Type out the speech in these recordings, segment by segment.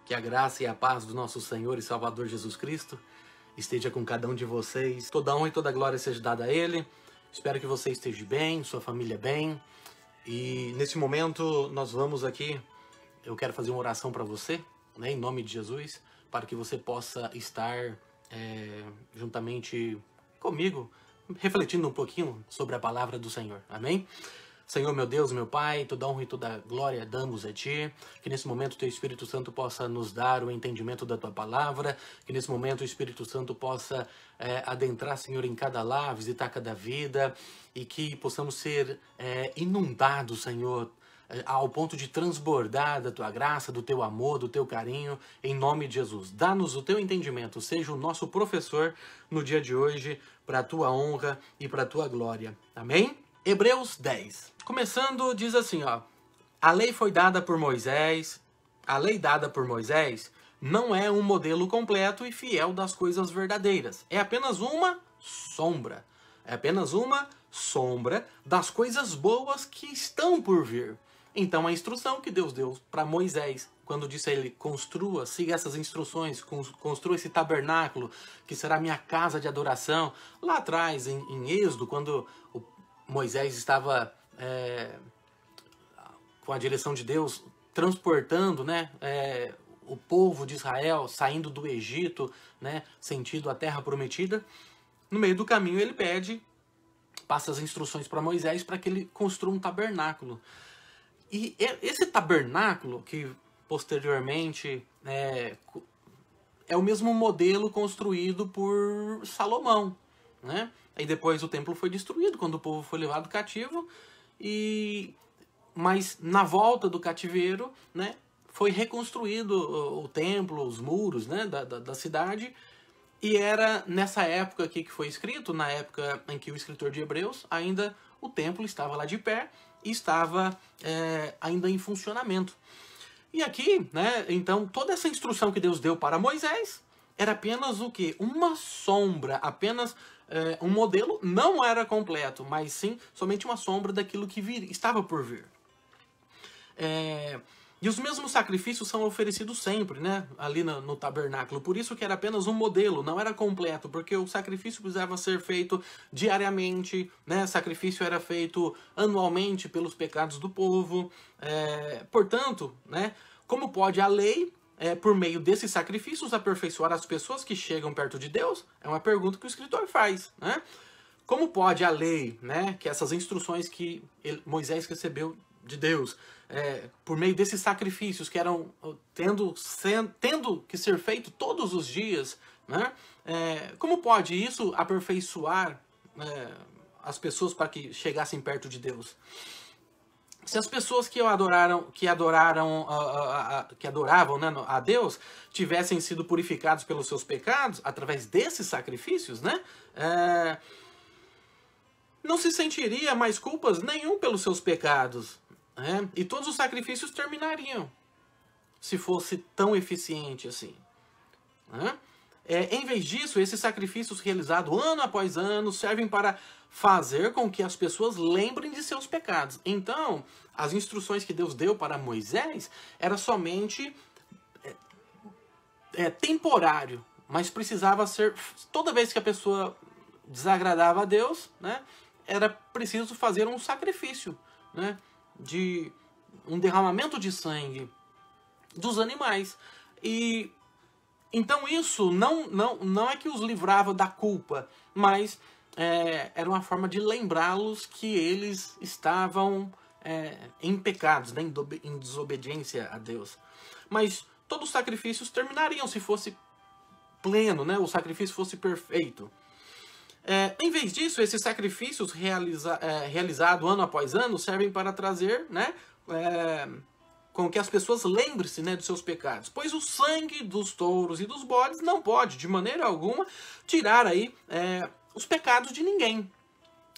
Que a graça e a paz do nosso Senhor e Salvador Jesus Cristo esteja com cada um de vocês. Toda honra e toda glória seja dada a Ele. Espero que você esteja bem, sua família bem. E nesse momento nós vamos aqui, eu quero fazer uma oração para você, né, em nome de Jesus, para que você possa estar juntamente comigo, refletindo um pouquinho sobre a palavra do Senhor. Amém? Senhor, meu Deus, meu Pai, toda honra e toda glória damos a Ti, que nesse momento o Teu Espírito Santo possa nos dar o entendimento da Tua palavra, que nesse momento o Espírito Santo possa adentrar, Senhor, em cada lar, visitar cada vida, e que possamos ser inundados, Senhor, ao ponto de transbordar da Tua graça, do Teu amor, do Teu carinho, em nome de Jesus. Dá-nos o Teu entendimento, seja o nosso professor no dia de hoje, para a Tua honra e para a Tua glória. Amém? Hebreus 10. Começando, diz assim, ó. A lei dada por Moisés não é um modelo completo e fiel das coisas verdadeiras. É apenas uma sombra. É apenas uma sombra das coisas boas que estão por vir. Então a instrução que Deus deu para Moisés, quando disse a ele, construa, siga essas instruções, construa esse tabernáculo, que será minha casa de adoração. Lá atrás, em Êxodo, quando Moisés estava com a direção de Deus, transportando, né, o povo de Israel, saindo do Egito, né, sentido a terra prometida. No meio do caminho ele passa as instruções para Moisés para que ele construa um tabernáculo. E esse tabernáculo, que posteriormente é o mesmo modelo construído por Salomão, né? Aí depois o templo foi destruído quando o povo foi levado cativo, mas na volta do cativeiro, né, foi reconstruído o templo, os muros, né, da cidade. E era nessa época aqui que foi escrito, na época em que o escritor de Hebreus, ainda o templo estava lá de pé e estava ainda em funcionamento. E aqui, né, então, toda essa instrução que Deus deu para Moisés era apenas o quê? Uma sombra, apenas um modelo, não era completo, mas sim somente uma sombra daquilo que estava por vir. E os mesmos sacrifícios são oferecidos sempre, né, ali no tabernáculo. Por isso que era apenas um modelo, não era completo, porque o sacrifício precisava ser feito diariamente, né, sacrifício era feito anualmente pelos pecados do povo. Portanto, né, como pode a lei, por meio desses sacrifícios, aperfeiçoar as pessoas que chegam perto de Deus? É uma pergunta que o escritor faz, né? Como pode a lei, né, que essas instruções que Moisés recebeu de Deus, por meio desses sacrifícios que eram tendo que ser feito todos os dias, né? Como pode isso aperfeiçoar as pessoas para que chegassem perto de Deus? Se as pessoas que adoravam, né, a Deus tivessem sido purificados pelos seus pecados através desses sacrifícios, né, não se sentiria mais culpas nenhum pelos seus pecados, né? E todos os sacrifícios terminariam, se fosse tão eficiente assim, né? Em vez disso, esses sacrifícios realizados ano após ano servem para fazer com que as pessoas lembrem de seus pecados. Então, as instruções que Deus deu para Moisés era somente temporário, mas precisava ser, toda vez que a pessoa desagradava a Deus, né, era preciso fazer um sacrifício, né, de um derramamento de sangue dos animais. E então isso não é que os livrava da culpa, mas era uma forma de lembrá-los que eles estavam em pecados, né, em desobediência a Deus. Mas todos os sacrifícios terminariam se fosse pleno, né, o sacrifício fosse perfeito. Em vez disso, esses sacrifícios realizados ano após ano servem para trazer, né, com que as pessoas lembrem-se, né, dos seus pecados. Pois o sangue dos touros e dos bodes não pode, de maneira alguma, tirar aí os pecados de ninguém.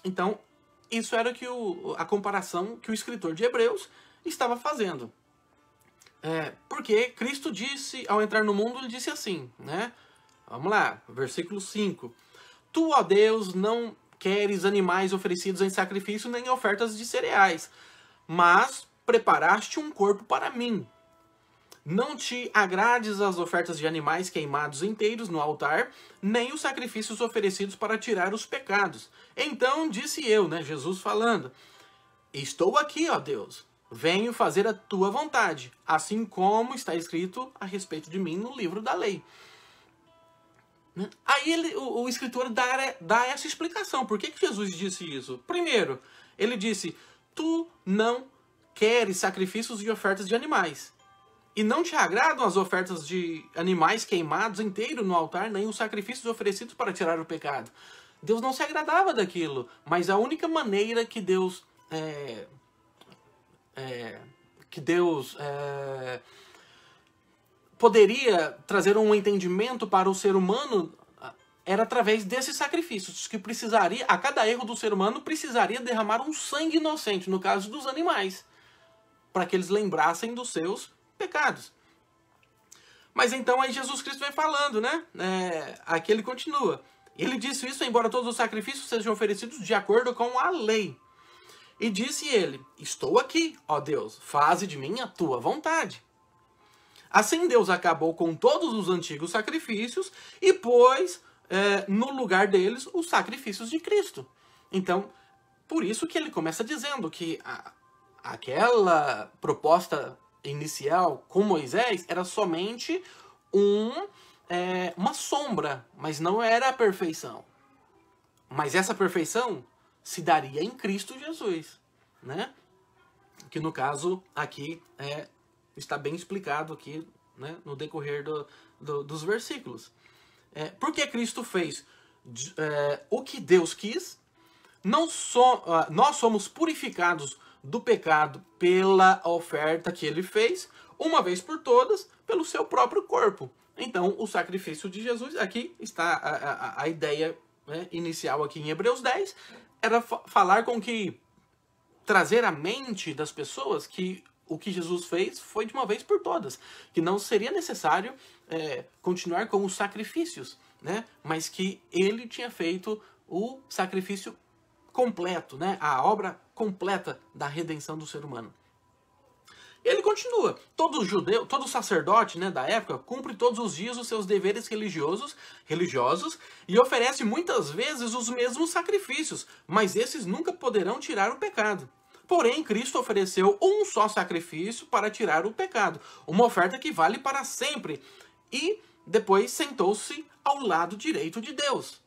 Então, isso era a comparação que o escritor de Hebreus estava fazendo. Porque Cristo disse, ao entrar no mundo, ele disse assim, né? Vamos lá, versículo 5. Tu, ó Deus, não queres animais oferecidos em sacrifício nem ofertas de cereais, mas preparaste um corpo para mim. Não te agrades as ofertas de animais queimados inteiros no altar, nem os sacrifícios oferecidos para tirar os pecados. Então disse eu, né, Jesus falando, estou aqui, ó Deus, venho fazer a tua vontade, assim como está escrito a respeito de mim no livro da lei. Aí o escritor dá essa explicação. Por que Jesus disse isso? Primeiro, ele disse, tu não queres sacrifícios e ofertas de animais. E não te agradam as ofertas de animais queimados inteiros no altar, nem os sacrifícios oferecidos para tirar o pecado. Deus não se agradava daquilo, mas a única maneira que Deus poderia trazer um entendimento para o ser humano era através desses sacrifícios, que precisaria, a cada erro do ser humano, precisaria derramar um sangue inocente, no caso dos animais, para que eles lembrassem dos seus pecados. Mas então aí Jesus Cristo vem falando, né? Aqui ele continua. Ele disse isso, embora todos os sacrifícios sejam oferecidos de acordo com a lei. E disse ele, estou aqui, ó Deus, faze de mim a tua vontade. Assim Deus acabou com todos os antigos sacrifícios e pôs no lugar deles os sacrifícios de Cristo. Então, por isso que ele começa dizendo que aquela proposta inicial com Moisés era somente uma sombra, mas não era a perfeição. Mas essa perfeição se daria em Cristo Jesus, né? Que no caso aqui está bem explicado aqui, né, no decorrer dos versículos. Porque Cristo fez o que Deus quis, nós somos purificados do pecado pela oferta que ele fez, uma vez por todas, pelo seu próprio corpo. Então, o sacrifício de Jesus, aqui está a ideia, né, inicial aqui em Hebreus 10, era falar com que, trazer à mente das pessoas que o que Jesus fez foi de uma vez por todas, que não seria necessário continuar com os sacrifícios, né, mas que ele tinha feito o sacrifício completo, né, a obra completa da redenção do ser humano. Ele continua, todo judeu, todo sacerdote, né, da época cumpre todos os dias os seus deveres religiosos e oferece muitas vezes os mesmos sacrifícios, mas esses nunca poderão tirar o pecado. Porém, Cristo ofereceu um só sacrifício para tirar o pecado, uma oferta que vale para sempre, e depois sentou-se ao lado direito de Deus.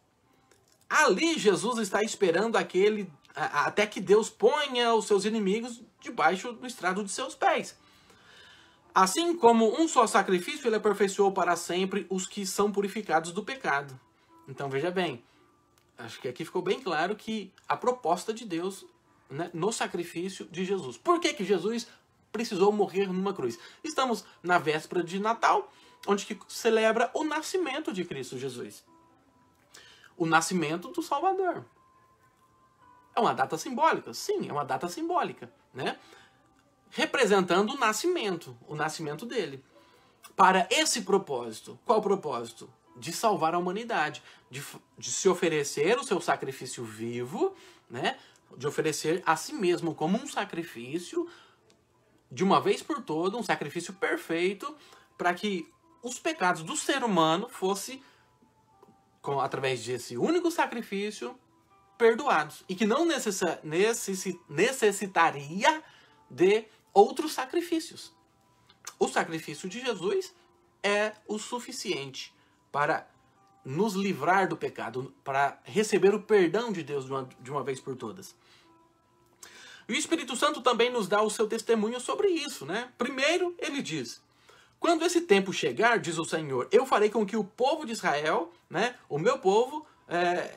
Ali Jesus está esperando até que Deus ponha os seus inimigos debaixo do estrado de seus pés. Assim como um só sacrifício, ele aperfeiçoou para sempre os que são purificados do pecado. Então veja bem, acho que aqui ficou bem claro que a proposta de Deus, né, no sacrifício de Jesus. Por que Jesus precisou morrer numa cruz? Estamos na véspera de Natal, onde que celebra o nascimento de Cristo Jesus. O nascimento do Salvador. É uma data simbólica? Sim, é uma data simbólica, né? Representando o nascimento dele. Para esse propósito, qual propósito? De salvar a humanidade, de se oferecer o seu sacrifício vivo, né? De oferecer a si mesmo como um sacrifício, de uma vez por todas, um sacrifício perfeito, para que os pecados do ser humano fossem, através desse único sacrifício, perdoados. E que não necessitaria de outros sacrifícios. O sacrifício de Jesus é o suficiente para nos livrar do pecado, para receber o perdão de Deus de uma vez por todas. E o Espírito Santo também nos dá o seu testemunho sobre isso, né? Primeiro, ele diz, quando esse tempo chegar, diz o Senhor, eu farei com que o povo de Israel, né, o meu povo,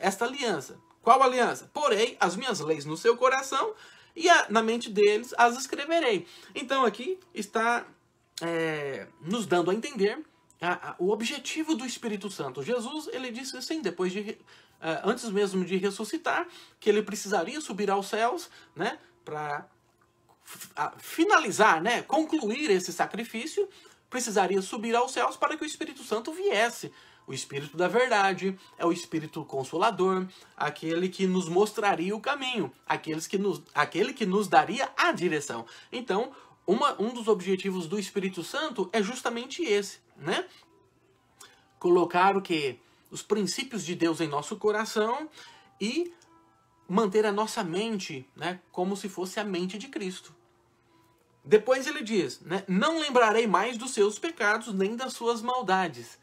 esta aliança. Qual aliança? Porei as minhas leis no seu coração e na mente deles as escreverei. Então aqui está nos dando a entender o objetivo do Espírito Santo. Jesus, ele disse assim, antes mesmo de ressuscitar, que ele precisaria subir aos céus, né, para finalizar, né, concluir esse sacrifício, precisaria subir aos céus para que o Espírito Santo viesse. O Espírito da verdade é o Espírito Consolador, aquele que nos mostraria o caminho, aquele que nos daria a direção. Então, um dos objetivos do Espírito Santo é justamente esse, né? Colocar o quê? Os princípios de Deus em nosso coração e manter a nossa mente, né, como se fosse a mente de Cristo. Depois ele diz, né, não lembrarei mais dos seus pecados nem das suas maldades.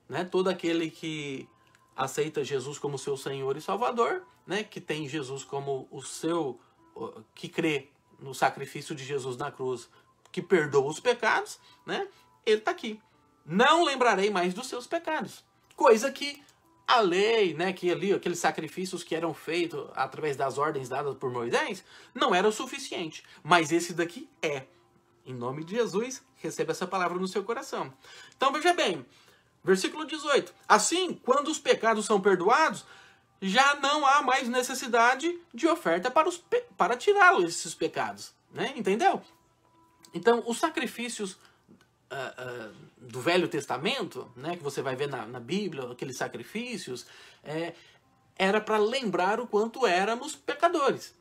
Né? Todo aquele que aceita Jesus como seu Senhor e Salvador, né, que tem Jesus como o seu, que crê no sacrifício de Jesus na cruz, que perdoa os pecados, né, ele está aqui. Não lembrarei mais dos seus pecados. Coisa que a lei, né, que ali, aqueles sacrifícios que eram feitos através das ordens dadas por Moisés, não era o suficiente. Mas esse daqui é. Em nome de Jesus, receba essa palavra no seu coração. Então veja bem, versículo 18. Assim, quando os pecados são perdoados, já não há mais necessidade de oferta para tirá-los esses pecados. Né? Entendeu? Então, os sacrifícios do Velho Testamento, né, que você vai ver na Bíblia, aqueles sacrifícios, era para lembrar o quanto éramos pecadores.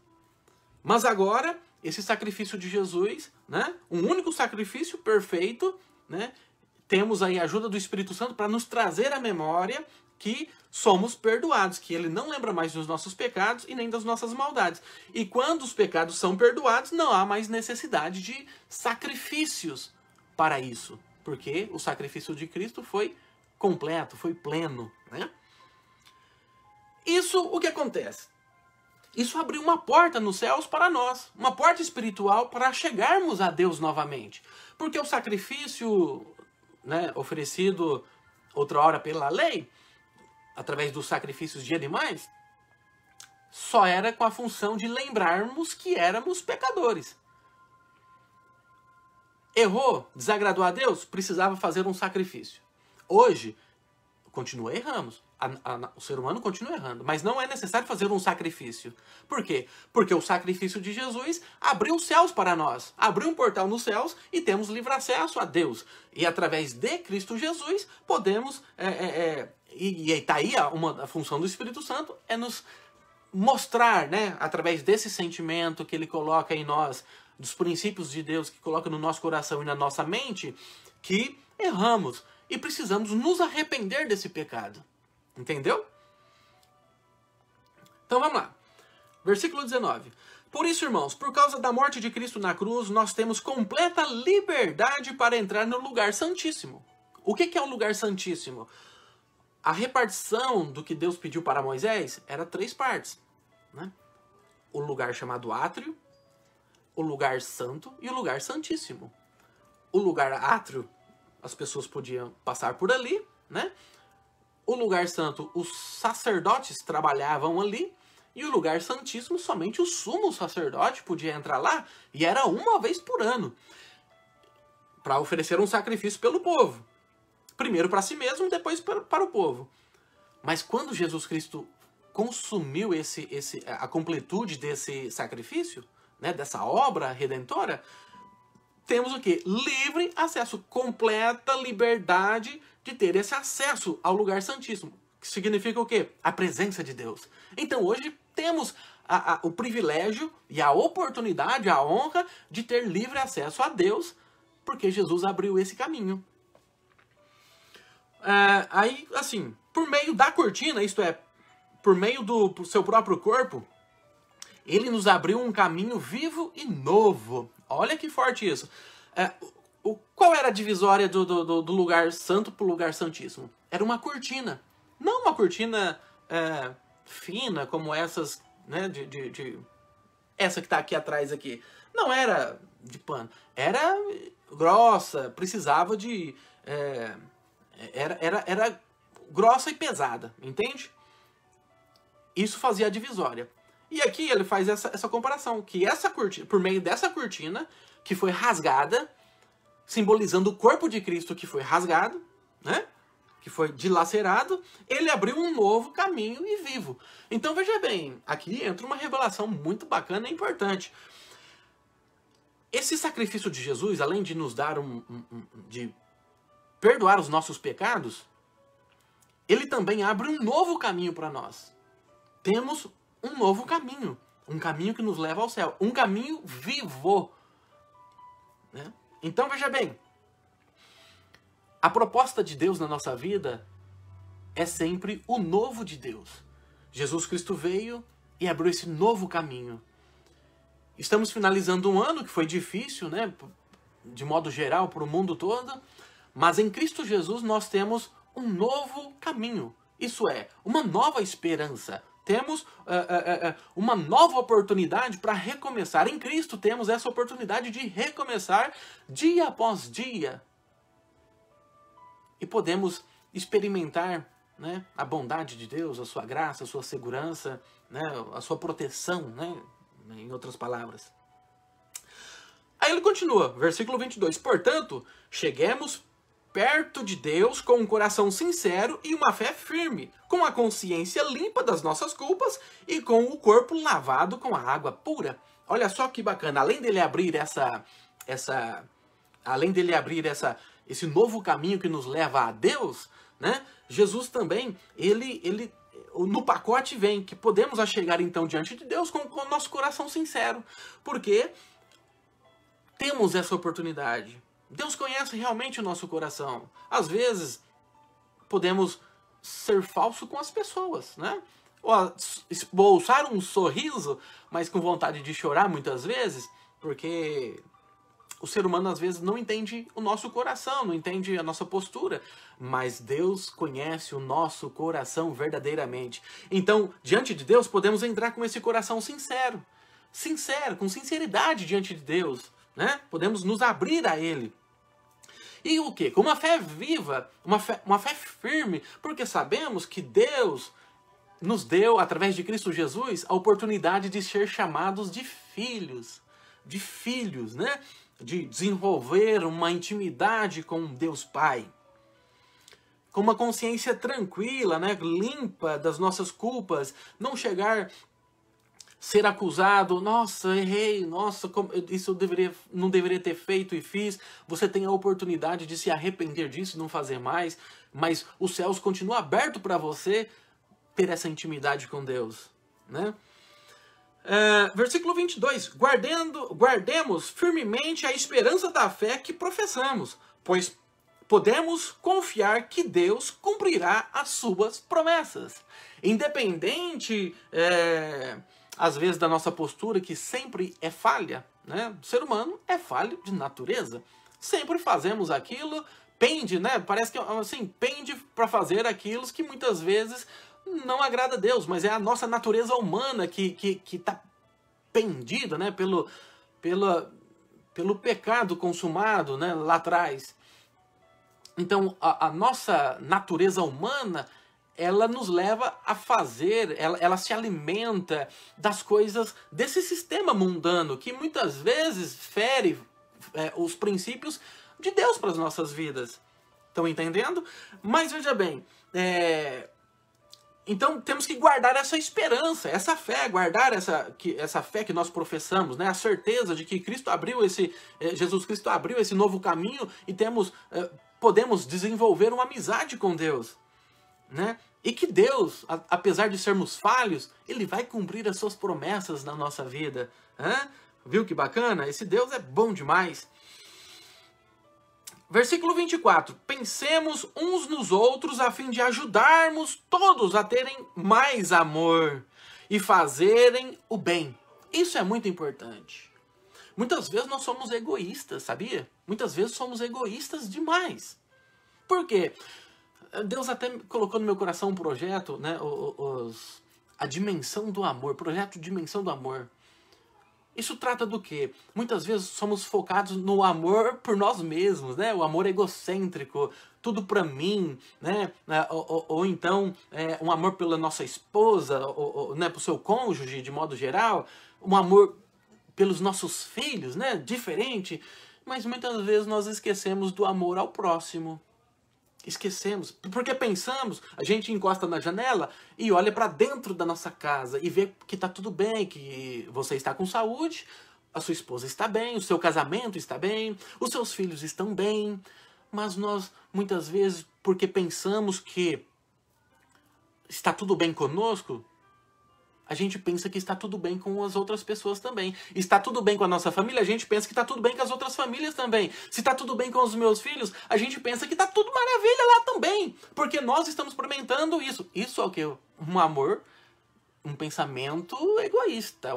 Mas agora, esse sacrifício de Jesus, né, um único sacrifício perfeito, né, temos aí a ajuda do Espírito Santo para nos trazer à memória que somos perdoados, que ele não lembra mais dos nossos pecados e nem das nossas maldades. E quando os pecados são perdoados, não há mais necessidade de sacrifícios para isso, porque o sacrifício de Cristo foi completo, foi pleno, né? Isso, o que acontece? Isso abriu uma porta nos céus para nós, uma porta espiritual para chegarmos a Deus novamente. Porque o sacrifício, né, oferecido outra hora pela lei, através dos sacrifícios de animais, só era com a função de lembrarmos que éramos pecadores. Errou, desagradou a Deus, precisava fazer um sacrifício. Hoje, continua errando. O ser humano continua errando, mas não é necessário fazer um sacrifício. Por quê? Porque o sacrifício de Jesus abriu os céus para nós, abriu um portal nos céus e temos livre acesso a Deus. E através de Cristo Jesus podemos, e está aí a função do Espírito Santo, é nos mostrar, né, através desse sentimento que ele coloca em nós, dos princípios de Deus que coloca no nosso coração e na nossa mente, que erramos e precisamos nos arrepender desse pecado. Entendeu? Então vamos lá. Versículo 19. Por isso, irmãos, por causa da morte de Cristo na cruz, nós temos completa liberdade para entrar no lugar santíssimo. O que é o lugar santíssimo? A repartição do que Deus pediu para Moisés era 3 partes. Né? O lugar chamado átrio, o lugar santo e o lugar santíssimo. O lugar átrio, as pessoas podiam passar por ali, né? O lugar santo, os sacerdotes trabalhavam ali, e o lugar santíssimo, somente o sumo sacerdote podia entrar lá, e era uma vez por ano, para oferecer um sacrifício pelo povo. Primeiro para si mesmo, depois para o povo. Mas quando Jesus Cristo consumiu a completude desse sacrifício, né, dessa obra redentora, temos o quê? Livre acesso, completa liberdade de ter esse acesso ao lugar santíssimo. Que significa o quê? A presença de Deus. Então hoje temos o privilégio e a oportunidade, a honra de ter livre acesso a Deus, porque Jesus abriu esse caminho. Aí, assim, por meio da cortina, isto é, por meio do seu próprio corpo, ele nos abriu um caminho vivo e novo. Olha que forte isso. Qual era a divisória do lugar santo para o lugar santíssimo? Era uma cortina. Não uma cortina fina, como essas, né, essa que está aqui atrás aqui. Não era de pano. Era grossa, precisava de... Era grossa e pesada, entende? Isso fazia a divisória. E aqui ele faz essa comparação, que essa cortina, por meio dessa cortina, que foi rasgada, simbolizando o corpo de Cristo que foi rasgado, né? Que foi dilacerado, ele abriu um novo caminho e vivo. Então veja bem, aqui entra uma revelação muito bacana e importante. Esse sacrifício de Jesus, além de nos dar de perdoar os nossos pecados, ele também abre um novo caminho para nós. Temos um novo caminho, um caminho que nos leva ao céu, um caminho vivo. né? Então, veja bem, a proposta de Deus na nossa vida é sempre o novo de Deus. Jesus Cristo veio e abriu esse novo caminho. Estamos finalizando um ano que foi difícil, né? De modo geral, para o mundo todo, mas em Cristo Jesus nós temos um novo caminho. Isso é, uma nova esperança. Temos uma nova oportunidade para recomeçar. Em Cristo temos essa oportunidade de recomeçar dia após dia. E podemos experimentar, né, a bondade de Deus, a sua graça, a sua segurança, né, a sua proteção, né, em outras palavras. Aí ele continua, versículo 22. Portanto, cheguemos perto de Deus com um coração sincero e uma fé firme, com a consciência limpa das nossas culpas e com o corpo lavado com a água pura. Olha só que bacana, além dele abrir esse novo caminho que nos leva a Deus, né? Jesus também, ele no pacote vem que podemos chegar então diante de Deus com o nosso coração sincero, porque temos essa oportunidade. Deus conhece realmente o nosso coração. Às vezes, podemos ser falso com as pessoas, né? Ou esboçar um sorriso, mas com vontade de chorar muitas vezes, porque o ser humano às vezes não entende o nosso coração, não entende a nossa postura, mas Deus conhece o nosso coração verdadeiramente. Então, diante de Deus, podemos entrar com esse coração sincero, com sinceridade diante de Deus, né? Podemos nos abrir a Ele. E o quê? Com uma fé viva, uma fé firme, porque sabemos que Deus nos deu, através de Cristo Jesus, a oportunidade de ser chamados de filhos, né? De desenvolver uma intimidade com Deus Pai. Com uma consciência tranquila, né? Limpa das nossas culpas, não chegar ser acusado, nossa, errei, nossa, isso eu não deveria ter feito e fiz. Você tem a oportunidade de se arrepender disso e não fazer mais, mas os céus continuam abertos para você ter essa intimidade com Deus, né? Versículo 22, guardemos firmemente a esperança da fé que professamos, pois podemos confiar que Deus cumprirá as suas promessas. Independente, às vezes, da nossa postura, que sempre é falha, né? O ser humano é falho de natureza. Sempre fazemos aquilo, pende, né? Parece que assim, pende para fazer aquilo que muitas vezes não agrada a Deus, mas é a nossa natureza humana que está pendida, né? Pelo pecado consumado, né? Lá atrás. Então, a nossa natureza humana, ela nos leva a fazer, ela se alimenta das coisas desse sistema mundano, que muitas vezes fere os princípios de Deus para as nossas vidas. Estão entendendo? Mas veja bem, então temos que guardar essa esperança, essa fé, guardar essa fé que nós professamos, né? A certeza de que Jesus Cristo abriu esse novo caminho e podemos desenvolver uma amizade com Deus, né? E que Deus, apesar de sermos falhos, Ele vai cumprir as suas promessas na nossa vida. Viu que bacana? Esse Deus é bom demais. Versículo 24. Pensemos uns nos outros a fim de ajudarmos todos a terem mais amor e fazerem o bem. Isso é muito importante. Muitas vezes nós somos egoístas, sabia? Muitas vezes somos egoístas demais. Por quê? Deus até colocou no meu coração um projeto, né? A dimensão do amor, projeto Dimensão do Amor. Isso trata do quê? Muitas vezes somos focados no amor por nós mesmos, né? O amor egocêntrico, tudo pra mim, né? Ou então um amor pela nossa esposa, né? Pro seu cônjuge, de modo geral. Um amor pelos nossos filhos, né? Diferente. Mas muitas vezes nós esquecemos do amor ao próximo. Esquecemos, porque pensamos, a gente encosta na janela e olha para dentro da nossa casa e vê que está tudo bem, que você está com saúde, a sua esposa está bem, o seu casamento está bem, os seus filhos estão bem, mas nós, muitas vezes, porque pensamos que está tudo bem conosco, a gente pensa que está tudo bem com as outras pessoas também. Está tudo bem com a nossa família, a gente pensa que está tudo bem com as outras famílias também. Se está tudo bem com os meus filhos, a gente pensa que está tudo maravilha lá também. Porque nós estamos experimentando isso. Isso é o quê? Um amor, um pensamento egoísta,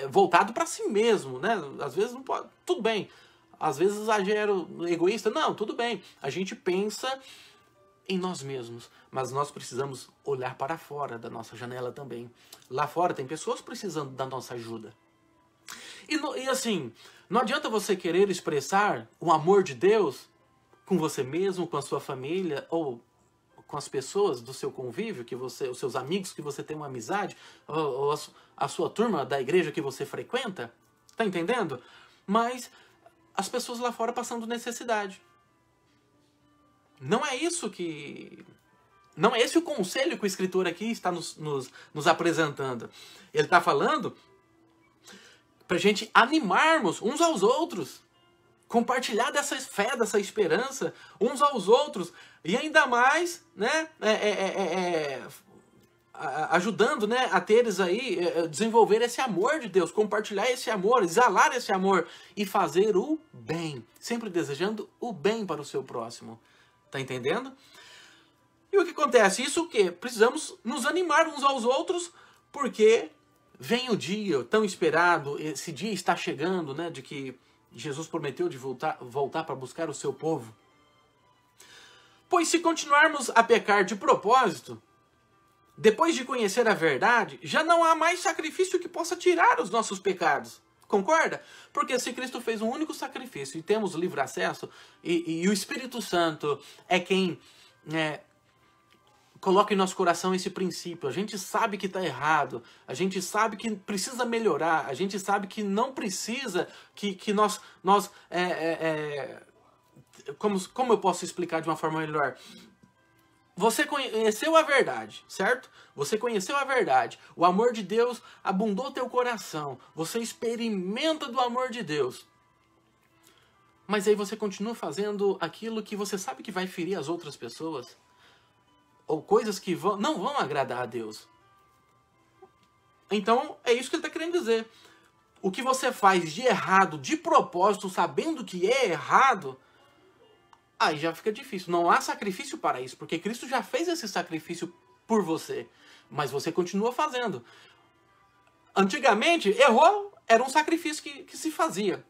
voltado para si mesmo, né? Às vezes não pode, tudo bem. Às vezes exagero egoísta, não, tudo bem. A gente pensa em nós mesmos, mas nós precisamos olhar para fora da nossa janela também. Lá fora tem pessoas precisando da nossa ajuda. E assim, não adianta você querer expressar o amor de Deus com você mesmo, com a sua família, ou com as pessoas do seu convívio, os seus amigos que você tem uma amizade, ou a sua turma da igreja que você frequenta. Tá entendendo? Mas as pessoas lá fora passando necessidade. Não é esse o conselho que o escritor aqui está nos apresentando. Ele está falando para a gente animarmos uns aos outros, compartilhar dessa fé, dessa esperança uns aos outros, e ainda mais, né, ajudando, né, a teres aí, desenvolver esse amor de Deus, compartilhar esse amor, exalar esse amor e fazer o bem, sempre desejando o bem para o seu próximo. Tá entendendo? E o que acontece? Isso o quê? Precisamos nos animar uns aos outros, porque vem o dia tão esperado, esse dia está chegando, né, de que Jesus prometeu de voltar para buscar o seu povo. Pois se continuarmos a pecar de propósito, depois de conhecer a verdade, já não há mais sacrifício que possa tirar os nossos pecados. Concorda? Porque se Cristo fez um único sacrifício e temos livre acesso, e o Espírito Santo é quem coloca em nosso coração esse princípio. A gente sabe que está errado, a gente sabe que precisa melhorar, a gente sabe que não precisa, que nós como eu posso explicar de uma forma melhor? Você conheceu a verdade, certo? Você conheceu a verdade. O amor de Deus abundou teu coração. Você experimenta do amor de Deus. Mas aí você continua fazendo aquilo que você sabe que vai ferir as outras pessoas. Ou coisas que não vão agradar a Deus. Então, é isso que ele está querendo dizer. O que você faz de errado, de propósito, sabendo que é errado, aí já fica difícil. Não há sacrifício para isso, porque Cristo já fez esse sacrifício por você. Mas você continua fazendo. Antigamente, errou, era um sacrifício que se fazia.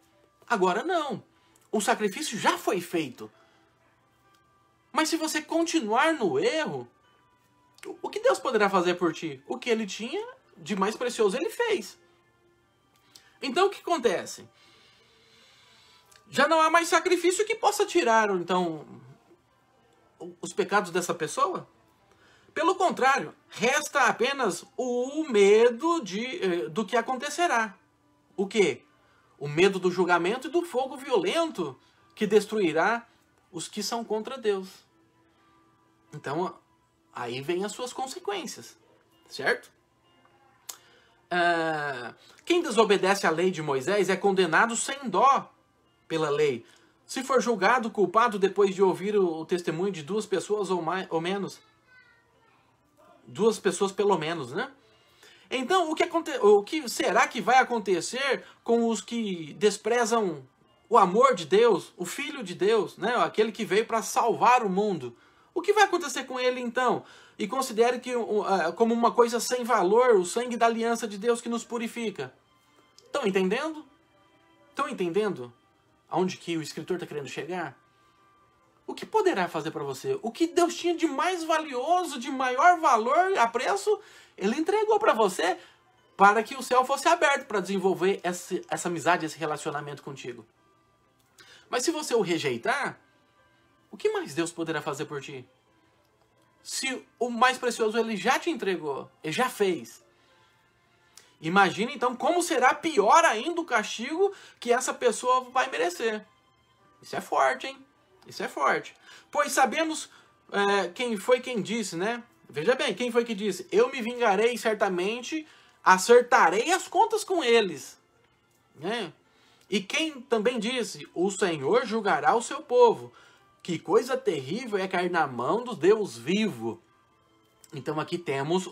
Agora não. O sacrifício já foi feito. Mas se você continuar no erro, o que Deus poderá fazer por ti? O que ele tinha de mais precioso, ele fez. Então o que acontece? Já não há mais sacrifício que possa tirar, então, os pecados dessa pessoa? Pelo contrário, resta apenas o medo do que acontecerá. O quê? O medo do julgamento e do fogo violento que destruirá os que são contra Deus. Então, aí vem as suas consequências, certo? Quem desobedece à lei de Moisés é condenado sem dó pela lei. Se for julgado culpado depois de ouvir o testemunho de duas pessoas ou menos. Duas pessoas pelo menos, né? Então, o que será que vai acontecer com os que desprezam o amor de Deus, o Filho de Deus, né? Aquele que veio para salvar o mundo? O que vai acontecer com ele então? E considere que como uma coisa sem valor, o sangue da aliança de Deus que nos purifica. Estão entendendo? Estão entendendo aonde que o escritor está querendo chegar? O que poderá fazer para você? O que Deus tinha de mais valioso, de maior valor, apreço, ele entregou para você para que o céu fosse aberto para desenvolver essa amizade, esse relacionamento contigo. Mas se você o rejeitar, o que mais Deus poderá fazer por ti? Se o mais precioso ele já te entregou, ele já fez. Imagine então como será pior ainda o castigo que essa pessoa vai merecer. Isso é forte, hein? Isso é forte. Pois sabemos quem foi quem disse, né? Veja bem, quem foi que disse? Eu me vingarei certamente, acertarei as contas com eles. Né? E quem também disse? O Senhor julgará o seu povo. Que coisa terrível é cair na mão do Deus vivo. Então aqui temos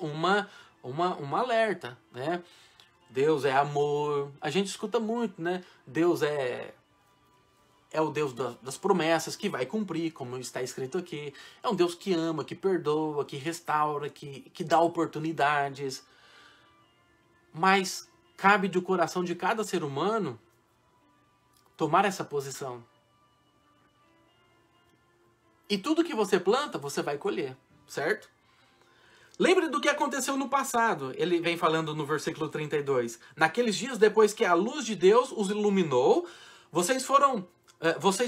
um alerta, né? Deus é amor. A gente escuta muito, né? Deus é o Deus das promessas, que vai cumprir, como está escrito aqui. É um Deus que ama, que perdoa, que restaura, que dá oportunidades. Mas cabe do coração de cada ser humano tomar essa posição. E tudo que você planta, você vai colher, certo? Lembre do que aconteceu no passado. Ele vem falando no versículo 32. Naqueles dias, depois que a luz de Deus os iluminou, vocês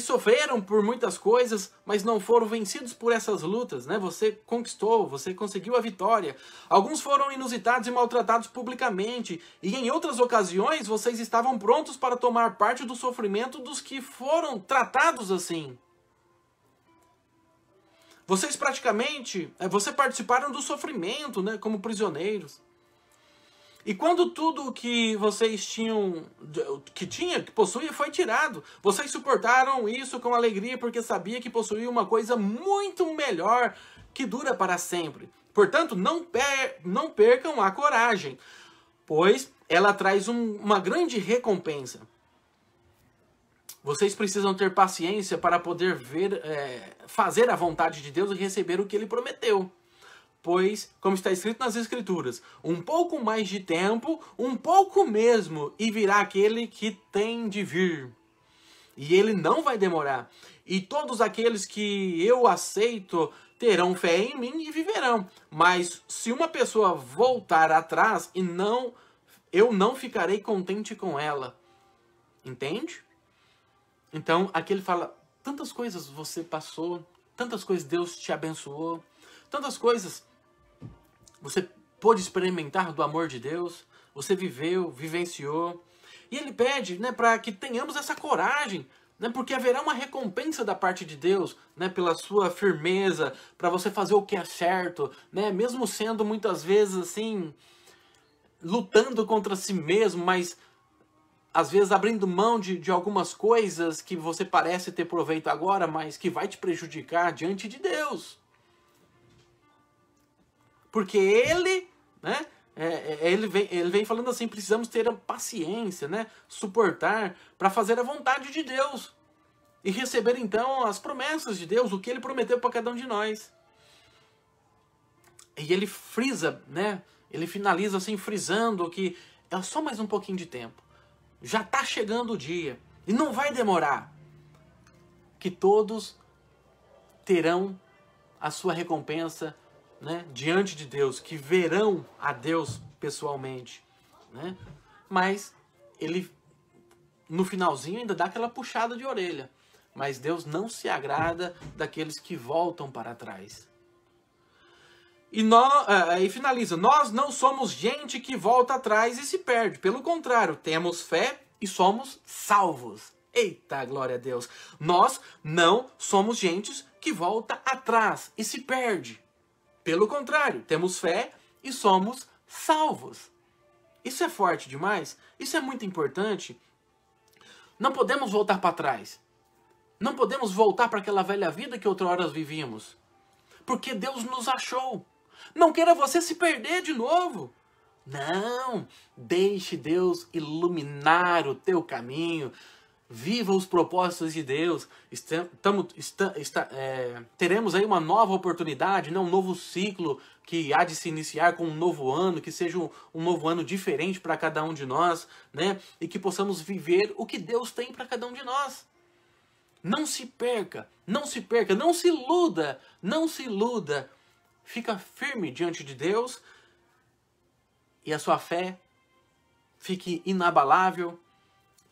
sofreram por muitas coisas, mas não foram vencidos por essas lutas, né? Você conquistou, você conseguiu a vitória. Alguns foram inusitados e maltratados publicamente, e em outras ocasiões vocês estavam prontos para tomar parte do sofrimento dos que foram tratados assim. Vocês participaram do sofrimento, né, como prisioneiros. E quando tudo que vocês que possuía foi tirado, vocês suportaram isso com alegria porque sabia que possuía uma coisa muito melhor que dura para sempre. Portanto, não percam a coragem, pois ela traz uma grande recompensa. Vocês precisam ter paciência para poder fazer a vontade de Deus e receber o que Ele prometeu. Pois, como está escrito nas Escrituras, um pouco mais de tempo, um pouco mesmo, e virá aquele que tem de vir. E ele não vai demorar. E todos aqueles que eu aceito terão fé em mim e viverão. Mas se uma pessoa voltar atrás, eu não ficarei contente com ela. Entende? Então, aqui ele fala, tantas coisas você passou, tantas coisas Deus te abençoou, tantas coisas você pôde experimentar do amor de Deus, você viveu, vivenciou. E ele pede, né, para que tenhamos essa coragem, né, porque haverá uma recompensa da parte de Deus, né, pela sua firmeza, para você fazer o que é certo, né, mesmo sendo muitas vezes assim, lutando contra si mesmo, mas às vezes abrindo mão de algumas coisas que você parece ter proveito agora, mas que vai te prejudicar diante de Deus. Porque ele, né, ele vem falando assim, precisamos ter paciência, né, suportar para fazer a vontade de Deus. E receber então as promessas de Deus, o que Ele prometeu para cada um de nós. E ele frisa, né, ele finaliza assim, frisando que é só mais um pouquinho de tempo. Já está chegando o dia, e não vai demorar, que todos terão a sua recompensa, né, diante de Deus, que verão a Deus pessoalmente, né? Mas ele, no finalzinho, ainda dá aquela puxada de orelha. Mas Deus não se agrada daqueles que voltam para trás. E finaliza, nós não somos gente que volta atrás e se perde. Pelo contrário, temos fé e somos salvos. Eita, glória a Deus. Nós não somos gente que volta atrás e se perde. Pelo contrário, temos fé e somos salvos. Isso é forte demais. Isso é muito importante. Não podemos voltar para trás. Não podemos voltar para aquela velha vida que outrora vivíamos. Porque Deus nos achou. Não queira você se perder de novo. Não, deixe Deus iluminar o teu caminho. Viva os propósitos de Deus. Teremos aí uma nova oportunidade, né? Um novo ciclo que há de se iniciar com um novo ano, que seja um novo ano diferente para cada um de nós, né? E que possamos viver o que Deus tem para cada um de nós. Não se perca, não se perca, não se iluda, não se iluda. Fica firme diante de Deus e a sua fé fique inabalável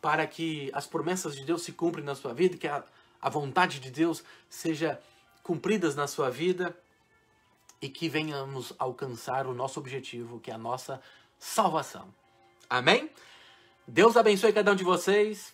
para que as promessas de Deus se cumprem na sua vida, que a vontade de Deus seja cumpridas na sua vida e que venhamos alcançar o nosso objetivo, que é a nossa salvação. Amém? Deus abençoe cada um de vocês.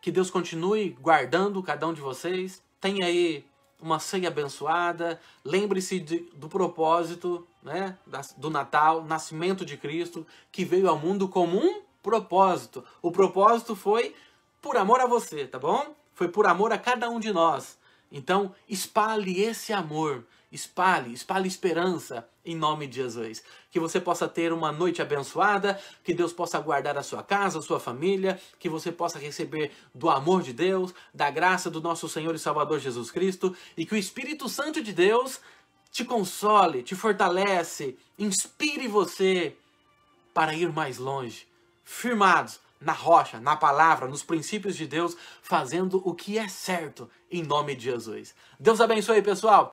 Que Deus continue guardando cada um de vocês. Tenha aí uma ceia abençoada. Lembre-se do propósito, né, do Natal, nascimento de Cristo, que veio ao mundo como um propósito. O propósito foi por amor a você, tá bom? Foi por amor a cada um de nós. Então, espalhe esse amor. espalhe esperança em nome de Jesus. Que você possa ter uma noite abençoada, que Deus possa guardar a sua casa, a sua família, que você possa receber do amor de Deus, da graça do nosso Senhor e Salvador Jesus Cristo, e que o Espírito Santo de Deus te console, te fortalece, inspire você para ir mais longe, firmados na rocha, na palavra, nos princípios de Deus, fazendo o que é certo em nome de Jesus. Deus abençoe, pessoal!